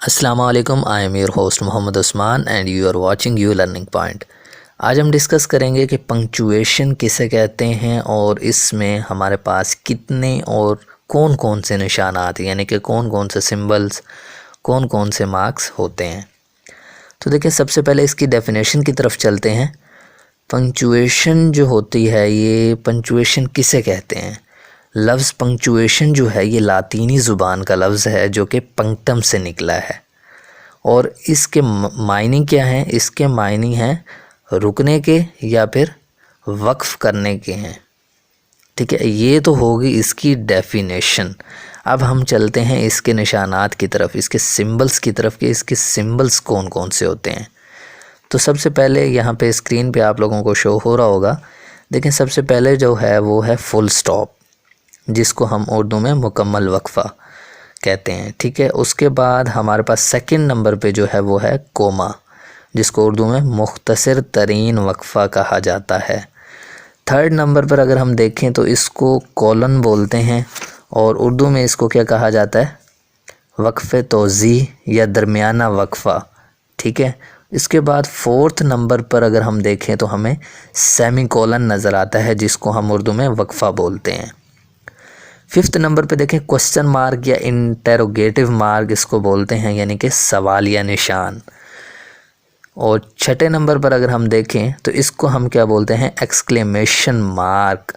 السلام علیکم، I am your host Muhammad Usman and you are watching you learning point. آج ہم ڈسکس کریں گے کہ پنکچویشن کسے کہتے ہیں اور اس میں ہمارے پاس کتنے اور کون کون سے نشانات یعنی کہ کون کون سے سمبلز، کون کون سے مارکس ہوتے ہیں۔ تو دیکھیں، سب سے پہلے اس کی ڈیفینیشن کی طرف چلتے ہیں۔ پنکچویشن جو ہوتی ہے، یہ پنکچویشن کسے کہتے ہیں؟ لفظ پنکچویشن جو ہے یہ لاطینی زبان کا لفظ ہے جو کہ پنکٹم سے نکلا ہے، اور اس کے معنی کیا ہیں؟ اس کے معنی ہیں رکنے کے یا پھر وقف کرنے کے ہیں۔ ٹھیک ہے، یہ تو ہوگی اس کی ڈیفینیشن۔ اب ہم چلتے ہیں اس کے نشانات کی طرف، اس کے سمبلز کی طرف کہ اس کے سمبلز کون کون سے ہوتے ہیں۔ تو سب سے پہلے یہاں پہ اسکرین پہ آپ لوگوں کو شو ہو رہا ہوگا، دیکھیں سب سے پہلے جو ہے وہ ہے فل سٹاپ، جس کو ہم اردو میں مکمل وقفہ کہتے ہیں۔ ٹھیک ہے، اس کے بعد ہمارے پاس سیکنڈ نمبر پہ جو ہے وہ ہے کوما، جس کو اردو میں مختصر ترین وقفہ کہا جاتا ہے۔ تھرڈ نمبر پر اگر ہم دیکھیں تو اس کو کولن بولتے ہیں، اور اردو میں اس کو کیا کہا جاتا ہے؟ وقف توضیح یا درمیانہ وقفہ۔ ٹھیک ہے، اس کے بعد فورتھ نمبر پر اگر ہم دیکھیں تو ہمیں سیمی کولن نظر آتا ہے، جس کو ہم اردو میں وقفہ بولتے ہیں۔ ففتھ نمبر پہ دیکھیں کوسچن مارک یا انٹروگیٹو مارک اس کو بولتے ہیں، یعنی کہ سوالیہ نشان۔ اور چھٹے نمبر پر اگر ہم دیکھیں تو اس کو ہم کیا بولتے ہیں؟ ایکسکلیمیشن مارک،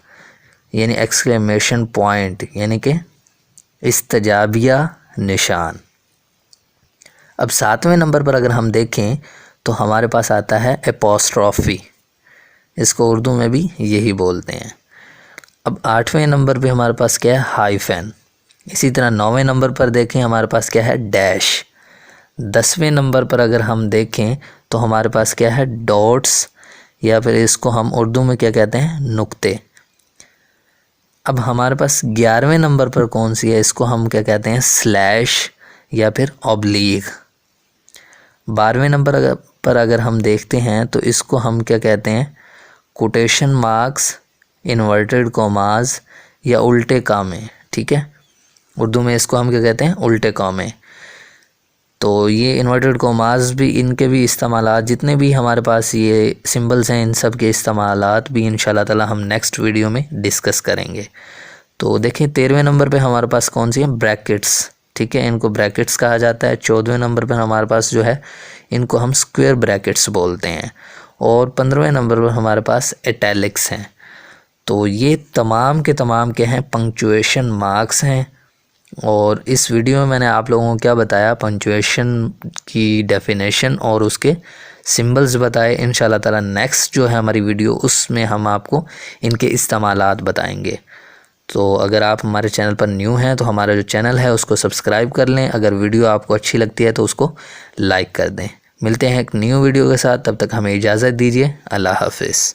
یعنی ایکسکلیمیشن پوائنٹ، یعنی کہ استجابیہ نشان۔ اب ساتویں نمبر پر اگر ہم دیکھیں تو ہمارے پاس آتا ہے اپوسٹرافی، اس کو اردو میں بھی یہی بولتے ہیں۔ اب آٹھویں نمبر پہ ہمارے پاس کیا ہے؟ ہائفن۔ اسی طرح نویں نمبر پر دیکھیں ہمارے پاس کیا ہے؟ ڈیش۔ 10ویں نمبر پر اگر ہم دیکھیں تو ہمارے پاس کیا ہے؟ ڈاٹس، یا پھر اس کو ہم اردو میں کیا کہتے ہیں؟ نقطے۔ اب ہمارے پاس 11ویں نمبر پر کون سی ہے؟ اس کو ہم کیا کہتے ہیں؟ سلیش یا پھر اوبلیگ۔ 12ویں نمبر پر اگر ہم دیکھتے ہیں تو اس کو ہم کیا کہتے ہیں؟ کوٹیشن مارکس، انورٹڈ کوماز یا الٹے کامے۔ ٹھیک ہے، اردو میں اس کو ہم کیا کہتے ہیں؟ الٹے کامے۔ تو یہ انورٹڈ کوماز بھی، ان کے بھی استعمالات، جتنے بھی ہمارے پاس یہ سمبلز ہیں ان سب کے استعمالات بھی انشاءاللہ تعالی ہم نیکسٹ ویڈیو میں ڈسکس کریں گے۔ تو دیکھیں 13ویں نمبر پہ ہمارے پاس کون سی ہیں؟ بریکٹس۔ ٹھیک ہے، ان کو بریکٹس کہا جاتا ہے۔ 14ویں نمبر پہ ہمارے پاس جو ہے ان کو ہم سکوئر بریکٹس بولتے ہیں، اور 15ویں نمبر پر ہمارے پاس ایٹیلکس ہیں۔ تو یہ تمام کے تمام کے ہیں پنکچویشن مارکس ہیں، اور اس ویڈیو میں نے آپ لوگوں کو کیا بتایا؟ پنکچویشن کی ڈیفینیشن اور اس کے سمبلز بتائے۔ انشاءاللہ تعالی نیکسٹ جو ہے ہماری ویڈیو، اس میں ہم آپ کو ان کے استعمالات بتائیں گے۔ تو اگر آپ ہمارے چینل پر نیو ہیں تو ہمارا جو چینل ہے اس کو سبسکرائب کر لیں۔ اگر ویڈیو آپ کو اچھی لگتی ہے تو اس کو لائک کر دیں۔ ملتے ہیں ایک نیو ویڈیو کے ساتھ، تب تک ہمیں اجازت دیجیے۔ اللہ حافظ۔